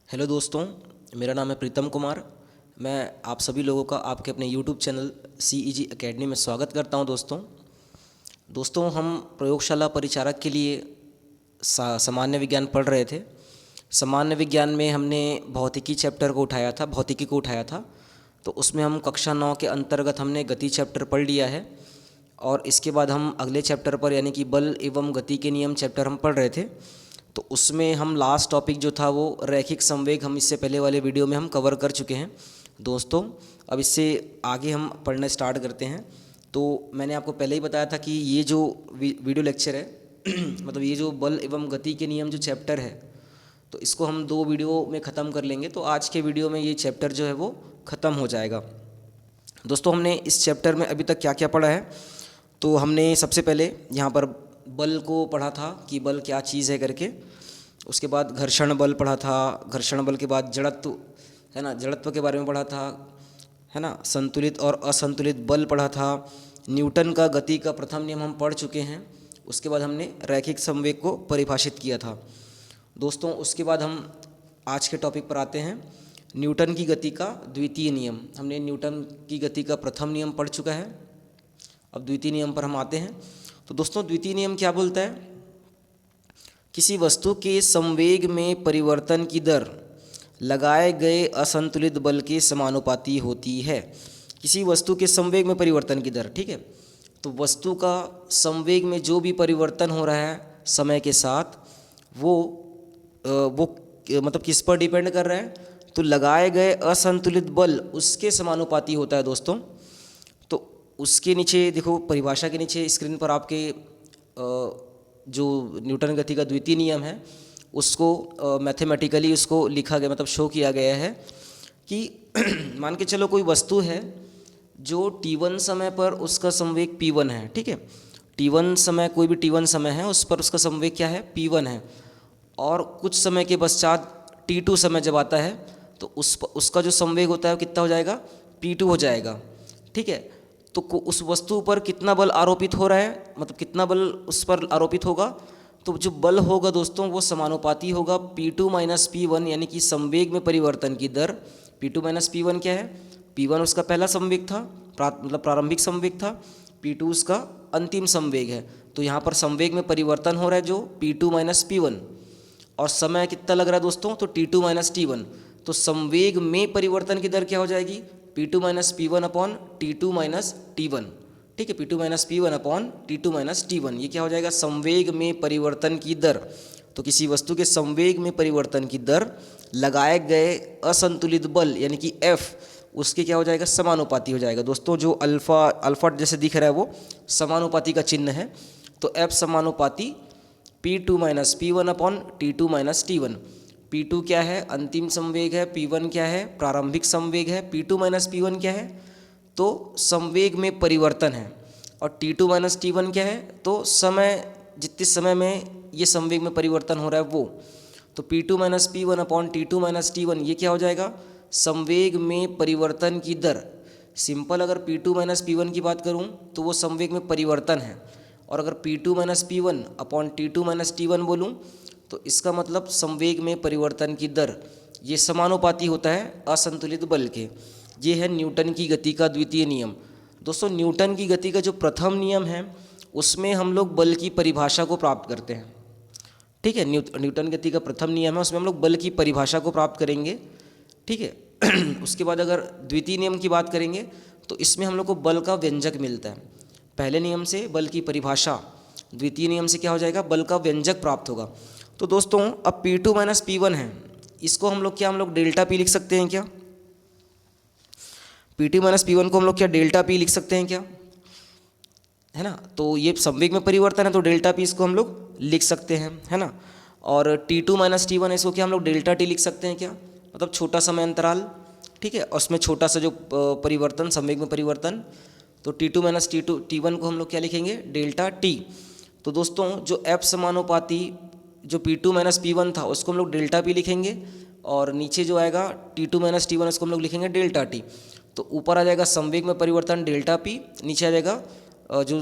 Hello दोस्तों, मेरा नाम है प्रीतम कुमार। मैं आप सभी लोगों का आपके अपने यूट्यूब चैनल CEG एकेडमी में स्वागत करता हूं। दोस्तों हम प्रयोगशाला परिचारक के लिए सामान्य विज्ञान पढ़ रहे थे। सामान्य विज्ञान में हमने भौतिकी को उठाया था। तो उसमें हम कक्षा 9 के अंतर्गत हमने गति चैप्टर पढ़ लिया है और इसके बाद हम अगले चैप्टर पर यानी कि बल एवं गति के नियम चैप्टर हम पढ़ रहे थे। तो उसमें हम लास्ट टॉपिक जो था वो रैखिक संवेग हम इससे पहले वाले वीडियो में हम कवर कर चुके हैं। दोस्तों अब इससे आगे हम पढ़ना स्टार्ट करते हैं। तो मैंने आपको पहले ही बताया था कि ये जो वीडियो लेक्चर है मतलब ये जो बल एवं गति के नियम जो चैप्टर है, तो इसको हम 2 वीडियो में ख़त्म कर लेंगे। तो आज के वीडियो में ये चैप्टर जो है वो ख़त्म हो जाएगा। दोस्तों हमने इस चैप्टर में अभी तक क्या क्या पढ़ा है, तो हमने सबसे पहले यहाँ पर बल को पढ़ा था कि बल क्या चीज़ है करके। उसके बाद घर्षण बल पढ़ा था। घर्षण बल के बाद जड़त्व है ना, जड़त्व के बारे में पढ़ा था, है ना। संतुलित और असंतुलित बल पढ़ा था। न्यूटन का गति का प्रथम नियम हम पढ़ चुके हैं। उसके बाद हमने रैखिक संवेग को परिभाषित किया था। दोस्तों उसके बाद हम आज के टॉपिक पर आते हैं, न्यूटन की गति का द्वितीय नियम। हमने न्यूटन की गति का प्रथम नियम पढ़ चुका है, अब द्वितीय नियम पर हम आते हैं। तो दोस्तों द्वितीय नियम क्या बोलता है? किसी वस्तु के संवेग में परिवर्तन की दर लगाए गए असंतुलित बल के समानुपाती होती है। किसी वस्तु के संवेग में परिवर्तन की दर, ठीक है। तो वस्तु का संवेग में जो भी परिवर्तन हो रहा है समय के साथ वो मतलब किस पर डिपेंड कर रहा है? तो लगाए गए असंतुलित बल उसके समानुपाती होता है दोस्तों। तो उसके नीचे देखो, परिभाषा के नीचे स्क्रीन पर आपके जो न्यूटन गति का द्वितीय नियम है उसको मैथमेटिकली उसको लिखा गया, मतलब शो किया गया है कि मान के चलो कोई वस्तु है जो t1 समय पर उसका संवेग p1 है, ठीक है। t1 समय, कोई भी t1 समय है उस पर उसका संवेग क्या है? p1 है। और कुछ समय के पश्चात t2 समय जब आता है तो उसका जो संवेग होता है वो कितना हो जाएगा? p2 हो जाएगा, ठीक है। तो उस वस्तु पर कितना बल आरोपित हो रहा है, मतलब कितना बल उस पर आरोपित होगा? तो जो बल होगा दोस्तों वो समानुपाती होगा P2 माइनस P1, यानी कि संवेग में परिवर्तन की दर। P2 माइनस P1 क्या है? P1 उसका पहला संवेग था, मतलब प्रारंभिक संवेग था। P2 उसका अंतिम संवेग है। तो यहाँ पर संवेग में परिवर्तन हो रहा है जो P2 माइनस P1, और समय कितना लग रहा है दोस्तों? तो T2 माइनस T1। तो संवेग में परिवर्तन की दर क्या हो जाएगी? P2 minus P1 upon T2 minus T1, ठीक है। P2 minus P1 upon T2 minus T1, ये क्या हो जाएगा? संवेग में परिवर्तन की दर। तो किसी वस्तु के संवेग में परिवर्तन की दर लगाए गए असंतुलित बल यानी कि F उसके क्या हो जाएगा? समानुपाती हो जाएगा। दोस्तों जो अल्फा जैसे दिख रहा है वो समानुपाती का चिन्ह है। तो F समानुपाती P2 minus P1 upon T2 minus T1। P2 क्या है? अंतिम संवेग है। P1 क्या है? प्रारंभिक संवेग है। P2 माइनस P1 क्या है? तो संवेग में परिवर्तन है। और T2 माइनस T1 क्या है? तो समय, जितने समय में ये संवेग में परिवर्तन हो रहा है वो। तो P2 minus P1 upon T2 minus T1 ये क्या हो जाएगा? संवेग में परिवर्तन की दर। सिंपल, अगर P2 माइनस P1 की बात करूँ तो वो संवेग में परिवर्तन है, और अगर P2 minus P1 upon T2 minus T1 बोलूँ तो इसका मतलब संवेग में परिवर्तन की दर ये समानुपाती होता है असंतुलित बल के। ये है न्यूटन की गति का द्वितीय नियम। दोस्तों न्यूटन की गति का जो प्रथम नियम है उसमें हम लोग बल की परिभाषा को प्राप्त करते हैं, ठीक है। न्यूटन गति का प्रथम नियम है, उसमें हम लोग बल की परिभाषा को प्राप्त करेंगे, ठीक है। उसके बाद अगर द्वितीय नियम की बात करेंगे तो इसमें हम लोग को बल का व्यंजक मिलता है। पहले नियम से बल की परिभाषा, द्वितीय नियम से क्या हो जाएगा? बल का व्यंजक प्राप्त होगा। तो दोस्तों अब P2 माइनस P1 है, इसको हम लोग डेल्टा P लिख सकते हैं क्या? P2 माइनस P1 को हम लोग क्या डेल्टा P लिख सकते हैं क्या? है ना। तो ये संवेग में परिवर्तन है तो डेल्टा P इसको हम लोग लिख सकते हैं, है ना। और T2 माइनस T1 इसको क्या हम लोग डेल्टा T लिख सकते हैं क्या? मतलब छोटा समय अंतराल, ठीक है। और उसमें छोटा सा जो परिवर्तन, संवेग में परिवर्तन, तो T2 माइनस T1 को हम लोग क्या लिखेंगे? Delta T। तो दोस्तों जो F समानुपाती जो P2 माइनस P1 था उसको हम लोग डेल्टा P लिखेंगे, और नीचे जो आएगा T2 माइनस T1 उसको हम लोग लिखेंगे डेल्टा T। तो ऊपर आ जाएगा संवेग में परिवर्तन डेल्टा P, नीचे आ जाएगा जो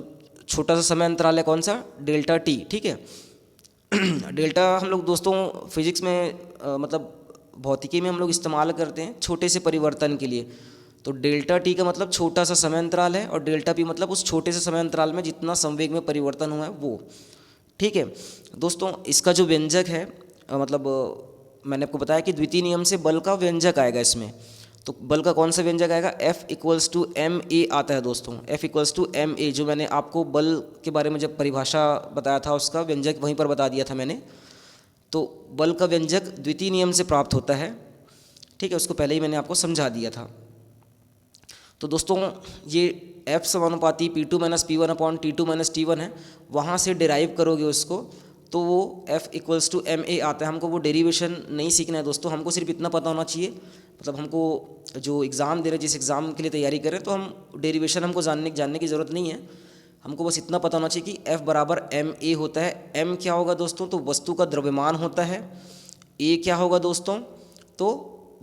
छोटा सा समय अंतराल है कौन सा? डेल्टा T, ठीक है। डेल्टा हम लोग दोस्तों फिजिक्स में मतलब भौतिकी में हम लोग इस्तेमाल करते हैं छोटे से परिवर्तन के लिए। तो डेल्टा टी का मतलब छोटा सा समय अंतराल है और डेल्टा पी मतलब उस छोटे से समय अंतराल में जितना संवेग में परिवर्तन हुआ है वो। ठीक है दोस्तों, इसका जो व्यंजक है मैंने आपको बताया कि द्वितीय नियम से बल का व्यंजक आएगा इसमें। तो बल का कौन सा व्यंजक आएगा? F equals to M A आता है दोस्तों। F equals to M A, जो मैंने आपको बल के बारे में जब परिभाषा बताया था उसका व्यंजक वहीं पर बता दिया था मैंने। तो बल का व्यंजक द्वितीय नियम से प्राप्त होता है। ठीक है, उसको पहले ही मैंने आपको समझा दिया था। तो दोस्तों ये F समानुपाती P2 minus P1 upon T2 minus T1 है, वहाँ से डिराइव करोगे उसको तो वो F equals to M A आता है। हमको वो डेरिवेशन नहीं सीखना है दोस्तों, हमको सिर्फ इतना पता होना चाहिए, मतलब हमको जो एग्ज़ाम दे रहे, जिस एग्ज़ाम के लिए तैयारी कर रहे हैं, तो हम डेरिवेशन हमको जानने की ज़रूरत नहीं है। हमको बस इतना पता होना चाहिए कि F बराबर एम ए होता है। M क्या होगा दोस्तों? तो वस्तु का द्रव्यमान होता है। A क्या होगा दोस्तों? तो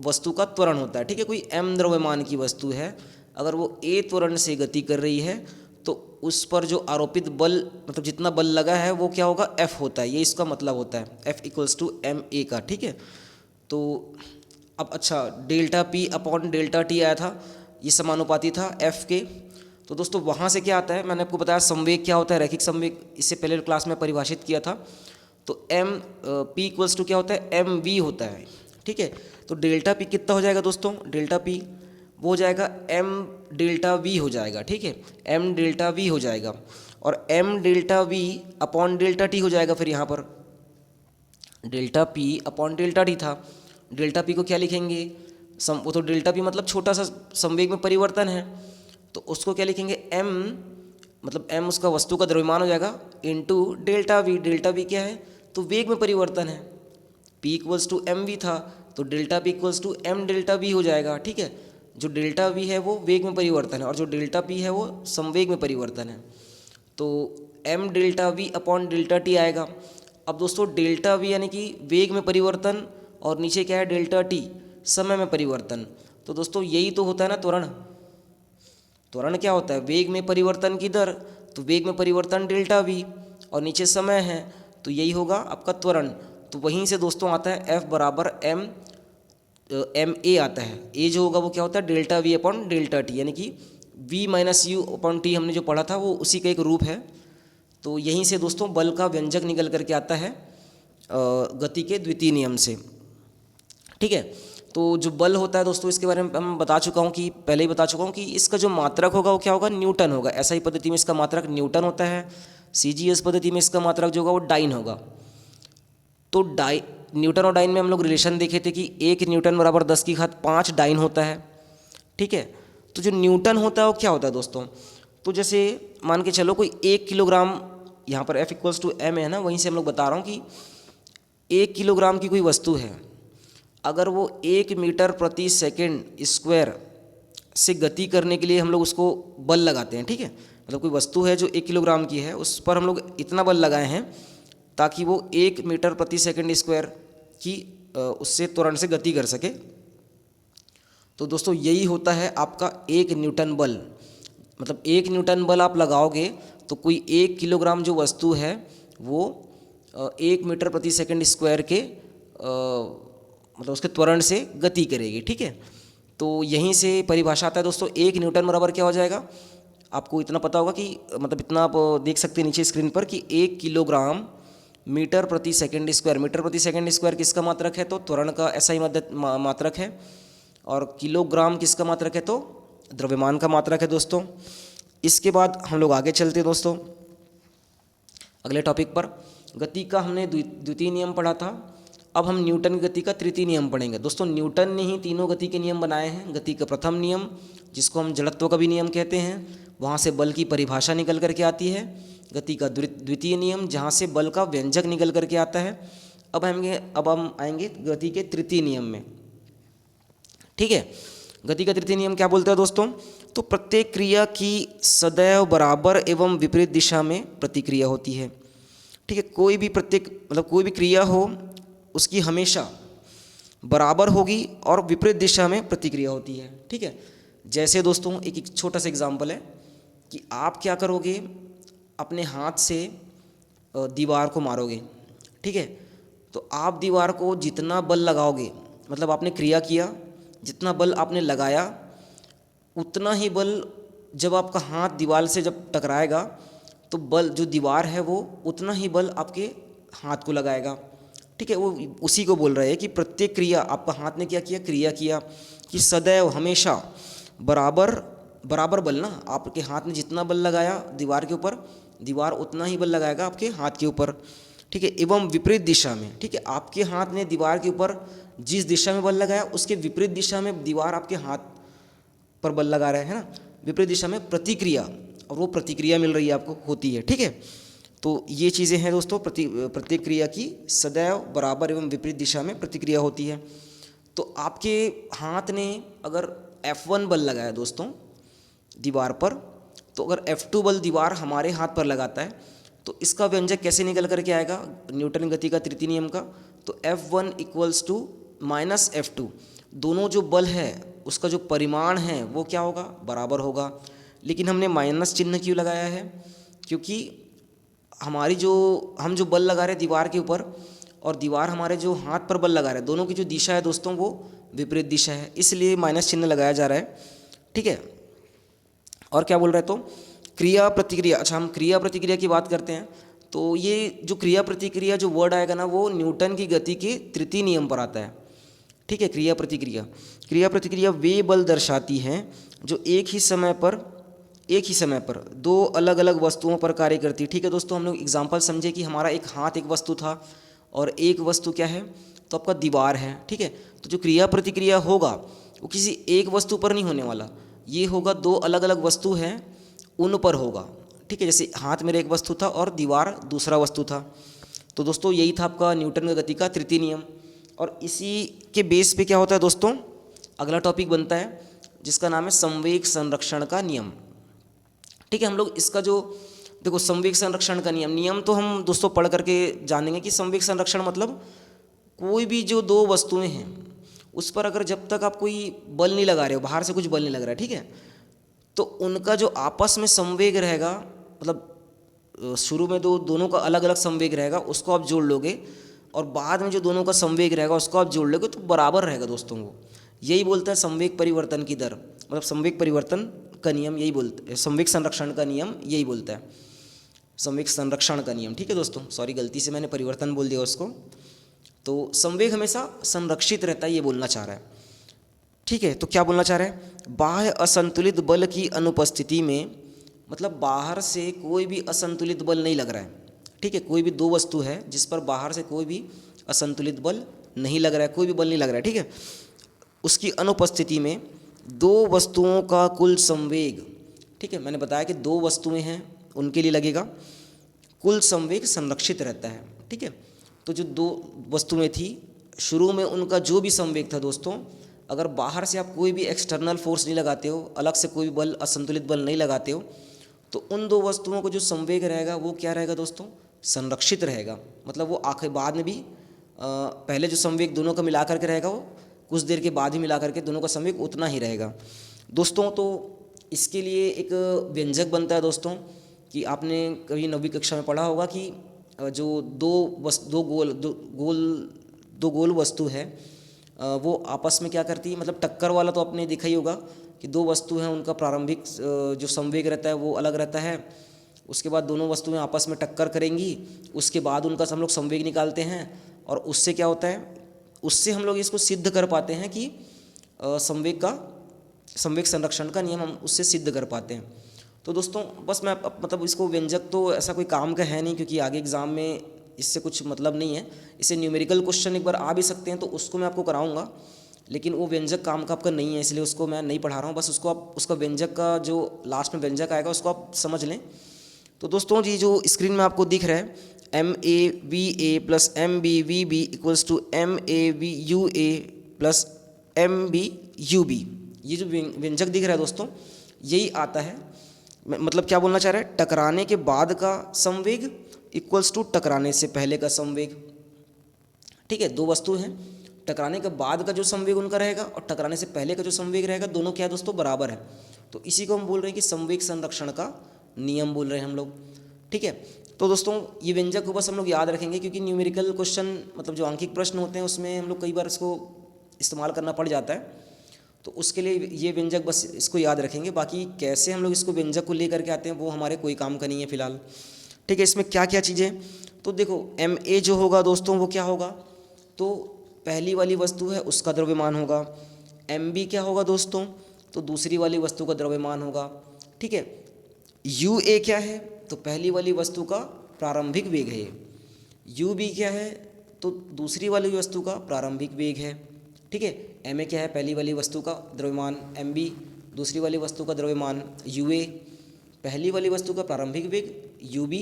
वस्तु का त्वरण होता है। ठीक है, कोई M द्रव्यमान की वस्तु है, अगर वो A त्वरण से गति कर रही है तो उस पर जो आरोपित बल, मतलब जितना बल लगा है वो क्या होगा? F होता है। ये इसका मतलब होता है F equals to M A का। ठीक है, तो अब अच्छा, delta P upon delta T आया था, ये समानुपाती था F के। तो दोस्तों वहाँ से क्या आता है? मैंने आपको बताया संवेग क्या होता है, रैखिक संवेग, इससे पहले क्लास में परिभाषित किया था। तो एम पी इक्वल्स टू क्या होता है? एम वी होता है। ठीक है, तो डेल्टा पी कितना हो जाएगा दोस्तों? डेल्टा पी वो हो जाएगा एम डेल्टा वी हो जाएगा। ठीक है, एम डेल्टा वी हो जाएगा और M delta V upon delta T हो जाएगा। फिर यहाँ पर delta P upon delta T था, डेल्टा पी को क्या लिखेंगे? वो तो डेल्टा पी मतलब छोटा सा संवेग में परिवर्तन है, तो उसको क्या लिखेंगे? एम, मतलब एम उसका वस्तु का द्रव्यमान हो जाएगा into delta V. Delta V क्या है? तो वेग में परिवर्तन है। P equals to M V था, तो delta P equals to M delta V हो जाएगा। ठीक है, जो डेल्टा वी है वो वेग में परिवर्तन है और जो डेल्टा पी है वो संवेग में परिवर्तन है। तो M delta V upon delta T आएगा। अब दोस्तों डेल्टा वी यानी कि वेग में परिवर्तन और नीचे क्या है? डेल्टा टी समय में परिवर्तन। तो दोस्तों यही तो होता है ना त्वरण। त्वरण क्या होता है? वेग में परिवर्तन की दर, तो वेग में परिवर्तन डेल्टा वी और नीचे समय है, तो यही होगा आपका त्वरण। तो वहीं से दोस्तों आता है F बराबर एम ए आता है। ए जो होगा वो क्या होता है? Delta V upon delta T, यानी कि V minus you upon T हमने जो पढ़ा था वो उसी का एक रूप है। तो यहीं से दोस्तों बल का व्यंजक निकल करके आता है गति के द्वितीय नियम से। ठीक है, तो जो बल होता है दोस्तों इसके बारे में मैं बता चुका हूँ, कि पहले ही बता चुका हूँ कि इसका जो मात्रक होगा वो क्या होगा? न्यूटन होगा। एसआई पद्धति में इसका मात्रक न्यूटन होता है, सीजीएस पद्धति में इसका मात्रक जो होगा वो डाइन होगा। तो न्यूटन और डाइन में हम लोग रिलेशन देखे थे कि 1 न्यूटन बराबर 10⁵ डाइन होता है। ठीक है, तो जो न्यूटन होता है वो क्या होता है दोस्तों? तो जैसे मान के चलो कोई 1 किलोग्राम, यहाँ पर F इक्वल्स टू एम है ना, वहीं से हम लोग बता रहा हूँ कि 1 किलोग्राम की कोई वस्तु है, अगर वो 1 मीटर प्रति सेकंड स्क्वायर से गति करने के लिए हम लोग उसको बल लगाते हैं। ठीक है, मतलब कोई वस्तु है जो 1 किलोग्राम की है, उस पर हम लोग इतना बल लगाए हैं ताकि वो 1 मीटर प्रति सेकंड स्क्वायर की उससे त्वरण से गति कर सके। तो दोस्तों यही होता है आपका 1 न्यूटन बल। मतलब 1 न्यूटन बल आप लगाओगे तो कोई 1 किलोग्राम जो वस्तु है वो 1 मीटर प्रति सेकंड स्क्वायर के मतलब उसके त्वरण से गति करेगी। ठीक है, तो यहीं से परिभाषा आता है दोस्तों 1 न्यूटन बराबर क्या हो जाएगा? आपको इतना पता होगा कि मतलब इतना आप देख सकते हैं नीचे स्क्रीन पर कि 1 किलोग्राम मीटर प्रति सेकंड स्क्वायर। मीटर प्रति सेकंड स्क्वायर किसका मात्रक है? तो त्वरण का एसआई मात्रक है। और किलोग्राम किसका मात्रक है? तो द्रव्यमान का मात्रक है दोस्तों। इसके बाद हम लोग आगे चलते हैं दोस्तों अगले टॉपिक पर। गति का हमने द्वितीय नियम पढ़ा था, अब हम न्यूटन की गति का तृतीय नियम पढ़ेंगे। दोस्तों न्यूटन ने ही तीनों गति के नियम बनाए हैं। गति का प्रथम नियम जिसको हम जड़त्व का भी नियम कहते हैं, वहाँ से बल की परिभाषा निकल करके आती है। गति का द्वितीय नियम जहाँ से बल का व्यंजक निकल करके आता है। अब हम आएंगे गति के तृतीय नियम में। ठीक है, गति का तृतीय नियम क्या बोलता है दोस्तों? तो प्रत्येक क्रिया की सदैव बराबर एवं विपरीत दिशा में प्रतिक्रिया होती है। ठीक है, कोई भी क्रिया हो उसकी हमेशा बराबर होगी और विपरीत दिशा में प्रतिक्रिया होती है। ठीक है, जैसे दोस्तों एक छोटा सा एग्जाम्पल है कि आप क्या करोगे, अपने हाथ से दीवार को मारोगे। ठीक है, तो आप दीवार को जितना बल लगाओगे, मतलब आपने क्रिया किया, जितना बल आपने लगाया उतना ही बल जब आपका हाथ दीवार से जब टकराएगा तो बल जो दीवार है वो उतना ही बल आपके हाथ को लगाएगा। ठीक है, वो उसी को बोल रहे हैं कि प्रत्येक क्रिया, आपका हाथ ने क्या किया, क्रिया किया, कि सदैव हमेशा बराबर बराबर बल ना, आपके हाथ ने जितना बल लगाया दीवार के ऊपर, दीवार उतना ही बल लगाएगा आपके हाथ के ऊपर। ठीक है, एवं विपरीत दिशा में। ठीक है, आपके हाथ ने दीवार के ऊपर जिस दिशा में बल लगाया उसके विपरीत दिशा में दीवार आपके हाथ पर बल लगा रहा है ना, विपरीत दिशा में प्रतिक्रिया, और वो प्रतिक्रिया मिल रही है आपको, होती है। ठीक है, तो ये चीज़ें हैं दोस्तों, प्रत्येक क्रिया की सदैव बराबर एवं विपरीत दिशा में प्रतिक्रिया होती है। तो आपके हाथ ने अगर F1 बल लगाया दोस्तों दीवार पर, तो अगर F2 बल दीवार हमारे हाथ पर लगाता है तो इसका व्यंजक कैसे निकल करके आएगा न्यूटन गति का तृतीय नियम का, तो F1 equals to minus F2, दोनों जो बल है उसका जो परिमाण है वो क्या होगा, बराबर होगा। लेकिन हमने माइनस चिन्ह क्यों लगाया है, क्योंकि हमारी जो हम जो बल लगा रहे हैं दीवार के ऊपर और दीवार हमारे जो हाथ पर बल लगा रहे हैं, दोनों की जो दिशा है दोस्तों वो विपरीत दिशा है, इसलिए माइनस चिन्ह लगाया जा रहा है। ठीक है, और क्या बोल रहे हैं, तो क्रिया प्रतिक्रिया। अच्छा, हम क्रिया प्रतिक्रिया की बात करते हैं तो ये जो क्रिया प्रतिक्रिया जो वर्ड आएगा ना वो न्यूटन की गति के तृतीय नियम पर आता है। ठीक है, क्रिया प्रतिक्रिया, क्रिया प्रतिक्रिया वे बल दर्शाती हैं जो एक ही समय पर दो अलग अलग वस्तुओं पर कार्य करती है। ठीक है दोस्तों, हम लोग एग्जाम्पल समझे कि हमारा एक हाथ एक वस्तु था और एक वस्तु क्या है, तो आपका दीवार है। ठीक है, तो जो क्रिया प्रतिक्रिया होगा वो किसी एक वस्तु पर नहीं होने वाला, ये होगा दो अलग अलग वस्तु हैं उन पर होगा। ठीक है, जैसे हाथ मेरा एक वस्तु था और दीवार दूसरा वस्तु था। तो दोस्तों यही था आपका न्यूटन की गति का तृतीय नियम, और इसी के बेस पे क्या होता है दोस्तों, अगला टॉपिक बनता है जिसका नाम है संवेग संरक्षण का नियम। ठीक है, हम लोग इसका जो देखो संवेग संरक्षण का नियम तो हम दोस्तों पढ़ करके जानेंगे कि संवेग संरक्षण मतलब कोई भी जो दो वस्तुएं हैं उस पर अगर जब तक आप कोई बल नहीं लगा रहे हो, बाहर से कुछ बल नहीं लग रहा है, ठीक है, तो उनका जो आपस में संवेग रहेगा, मतलब शुरू में दोनों का अलग अलग संवेग रहेगा, उसको आप जोड़ लोगे और बाद में जो दोनों का संवेग रहेगा उसको आप जोड़ लोगे तो बराबर रहेगा दोस्तों। वो यही बोलता है संवेग परिवर्तन की दर, मतलब संवेग परिवर्तन का नियम यही बोलते हैं, संवेग संरक्षण का नियम यही बोलता है, संवेग संरक्षण का नियम। ठीक है दोस्तों, सॉरी गलती से मैंने परिवर्तन बोल दिया उसको। तो संवेग हमेशा संरक्षित रहता है, ये बोलना चाह रहा है। ठीक है, तो क्या बोलना चाह रहा है, बाह्य असंतुलित बल की अनुपस्थिति में, मतलब बाहर से कोई भी असंतुलित बल नहीं लग रहा है। ठीक है, कोई भी दो वस्तु है जिस पर बाहर से कोई भी असंतुलित बल नहीं लग रहा है, कोई भी बल नहीं लग रहा है। ठीक है, उसकी अनुपस्थिति में दो वस्तुओं का कुल संवेग, ठीक है, मैंने बताया कि दो वस्तुएं हैं उनके लिए लगेगा, कुल संवेग संरक्षित रहता है। ठीक है, तो जो दो वस्तुएं थी शुरू में उनका जो भी संवेग था दोस्तों, अगर बाहर से आप कोई भी एक्सटर्नल फोर्स नहीं लगाते हो, अलग से कोई भी बल, असंतुलित बल नहीं लगाते हो, तो उन दो वस्तुओं को जो संवेग रहेगा वो क्या रहेगा दोस्तों, संरक्षित रहेगा। मतलब वो आखिर बाद में भी पहले जो संवेग दोनों का मिला करके रहेगा वो कुछ देर के बाद ही मिला करके दोनों का संवेग उतना ही रहेगा दोस्तों। तो इसके लिए एक व्यंजक बनता है दोस्तों, कि आपने कभी 9वीं कक्षा में पढ़ा होगा कि जो दो गोल वस्तु है वो आपस में क्या करती है, मतलब टक्कर वाला तो आपने देखा ही होगा कि दो वस्तु हैं उनका प्रारंभिक जो संवेग रहता है वो अलग रहता है, उसके बाद दोनों वस्तुएं आपस में टक्कर करेंगी, उसके बाद उनका हम लोग संवेग निकालते हैं, और उससे क्या होता है, उससे हम लोग इसको सिद्ध कर पाते हैं कि संवेग संरक्षण का नियम हम उससे सिद्ध कर पाते हैं। तो दोस्तों बस मैं मतलब इसको व्यंजक तो ऐसा कोई काम का है नहीं, क्योंकि आगे एग्ज़ाम में इससे कुछ मतलब नहीं है, इससे न्यूमेरिकल क्वेश्चन एक बार आ भी सकते हैं तो उसको मैं आपको कराऊंगा, लेकिन वो व्यंजक काम का आपका नहीं है, इसलिए उसको मैं नहीं पढ़ा रहा हूँ। बस उसको आप उसका व्यंजक का जो लास्ट में व्यंजक आएगा उसको आप समझ लें। तो दोस्तों जी जो स्क्रीन में आपको दिख रहा है MAVA + MBVB = MAVUA + MBUB, ये जो व्यंजक दिख रहा है दोस्तों यही आता है, मतलब क्या बोलना चाह रहा है, टकराने के बाद का संवेग = टकराने से पहले का संवेग। ठीक है, दो वस्तु हैं, टकराने के बाद का जो संवेग उनका रहेगा और टकराने से पहले का जो संवेग रहेगा, दोनों क्या है दोस्तों, बराबर है। तो इसी को हम बोल रहे हैं कि संवेग संरक्षण का नियम बोल रहे हैं हम लोग। ठीक है, तो दोस्तों ये व्यंजक को बस हम लोग याद रखेंगे, क्योंकि न्यूमेरिकल क्वेश्चन मतलब जो आंकिक प्रश्न होते हैं उसमें हम लोग कई बार इसको इस्तेमाल करना पड़ जाता है। तो उसके लिए ये व्यंजक बस इसको याद रखेंगे, बाकी कैसे हम लोग इसको व्यंजक को लेकर के आते हैं वो हमारे कोई काम का नहीं है फ़िलहाल। ठीक है, इसमें क्या क्या चीज़ें, तो देखो MA जो होगा दोस्तों वो क्या होगा, तो पहली वाली वस्तु है उसका द्रव्यमान होगा। MB क्या होगा दोस्तों, तो दूसरी वाली वस्तु का द्रव्यमान होगा। ठीक है, UA क्या है, तो पहली वाली वस्तु का प्रारंभिक वेग है। UB क्या है, तो दूसरी वाली वस्तु का प्रारंभिक वेग है। ठीक है, MA क्या है, पहली वाली वस्तु का द्रव्यमान, MB दूसरी वाली वस्तु का द्रव्यमान, UA पहली वाली वस्तु का प्रारंभिक वेग, UB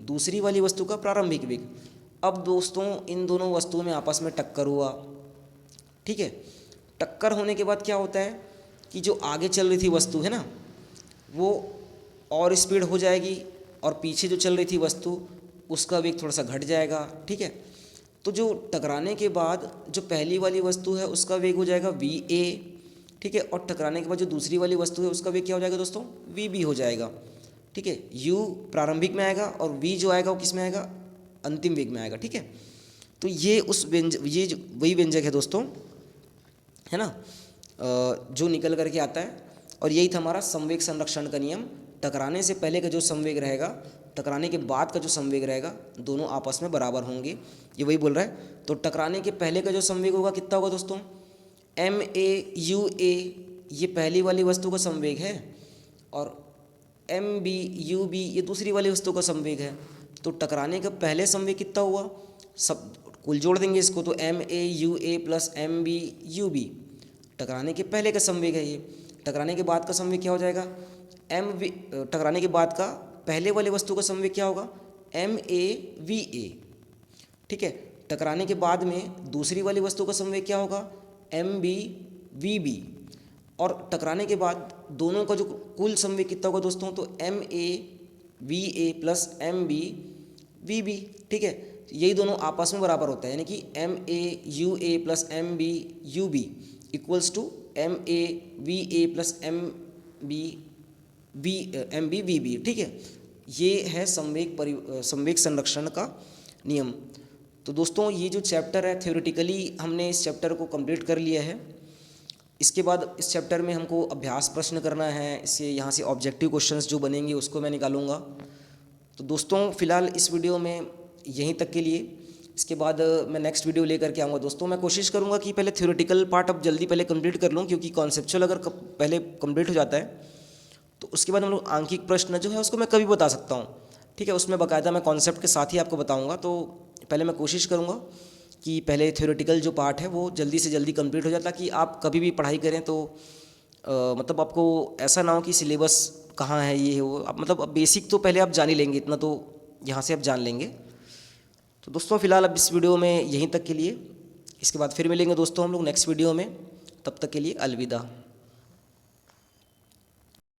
दूसरी वाली वस्तु का प्रारंभिक वेग। अब दोस्तों इन दोनों वस्तुओं में आपस में टक्कर हुआ। ठीक है, टक्कर होने के बाद क्या होता है कि जो आगे चल रही थी वस्तु है ना वो और स्पीड हो जाएगी, और पीछे जो चल रही थी वस्तु उसका वेग थोड़ा सा घट जाएगा। ठीक है, तो जो टकराने के बाद जो पहली वाली वस्तु है उसका वेग हो जाएगा VA। ठीक है, और टकराने के बाद जो दूसरी वाली वस्तु है उसका वेग क्या हो जाएगा दोस्तों, VB हो जाएगा। ठीक है, U प्रारंभिक में आएगा और V जो आएगा वो किस में आएगा, अंतिम वेग में आएगा। ठीक है, तो ये वही व्यंजक है दोस्तों, है ना, जो निकल करके आता है। और यही था हमारा संवेग संरक्षण का नियम। टकराने से पहले का जो संवेग रहेगा, टकराने के बाद का जो संवेग रहेगा, दोनों आपस में बराबर होंगे, ये वही बोल रहा है। तो टकराने के पहले का जो संवेग होगा कितना होगा दोस्तों, MAUA ये पहली वाली वस्तु का संवेग है, और MBUB ये दूसरी वाली वस्तु का संवेग है। तो टकराने का पहले संवेग कितना हुआ, सब कुल जोड़ देंगे इसको, तो MAUA प्लस MBUB टकराने के पहले का संवेग है ये। टकराने के बाद का संवेग क्या हो जाएगा, टकराने के बाद का पहले वाली वस्तु का संवेग क्या होगा, MAVA। ठीक है, टकराने के बाद में दूसरी वाली वस्तु का संवेग क्या होगा, MBVB। और टकराने के बाद दोनों का जो कुल संवेग कितना होगा दोस्तों, तो MAVA प्लस MBVB। ठीक है, यही दोनों आपस में बराबर होता है, यानी कि MAUA plus MBUB equals to MAVA plus MBVB। ठीक है, ये है संवेग संरक्षण का नियम। तो दोस्तों ये जो चैप्टर है थ्योरेटिकली हमने इस चैप्टर को कंप्लीट कर लिया है। इसके बाद इस चैप्टर में हमको अभ्यास प्रश्न करना है, इससे यहाँ से ऑब्जेक्टिव क्वेश्चंस जो बनेंगे उसको मैं निकालूंगा। तो दोस्तों फ़िलहाल इस वीडियो में यहीं तक के लिए, इसके बाद मैं नेक्स्ट वीडियो लेकर के आऊँगा। दोस्तों मैं कोशिश करूँगा कि पहले थ्योरेटिकल पार्ट अब जल्दी पहले कंप्लीट कर लूँ, क्योंकि कॉन्सेप्चुअल अगर पहले कंप्लीट हो जाता है तो उसके बाद हम लोग आंकिक प्रश्न जो है उसको मैं कभी बता सकता हूँ। ठीक है, उसमें बाकायदा मैं कॉन्सेप्ट के साथ ही आपको बताऊँगा। तो पहले मैं कोशिश करूँगा कि पहले थ्योरेटिकल जो पार्ट है वो जल्दी से जल्दी कंप्लीट हो जाए, ताकि आप कभी भी पढ़ाई करें तो मतलब आपको ऐसा ना हो कि सिलेबस कहाँ है ये है वो, आप मतलब अब बेसिक तो पहले आप जान ही लेंगे, इतना तो यहाँ से आप जान लेंगे। तो दोस्तों फ़िलहाल अब इस वीडियो में यहीं तक के लिए, इसके बाद फिर मिलेंगे दोस्तों हम लोग नेक्स्ट वीडियो में। तब तक के लिए अलविदा।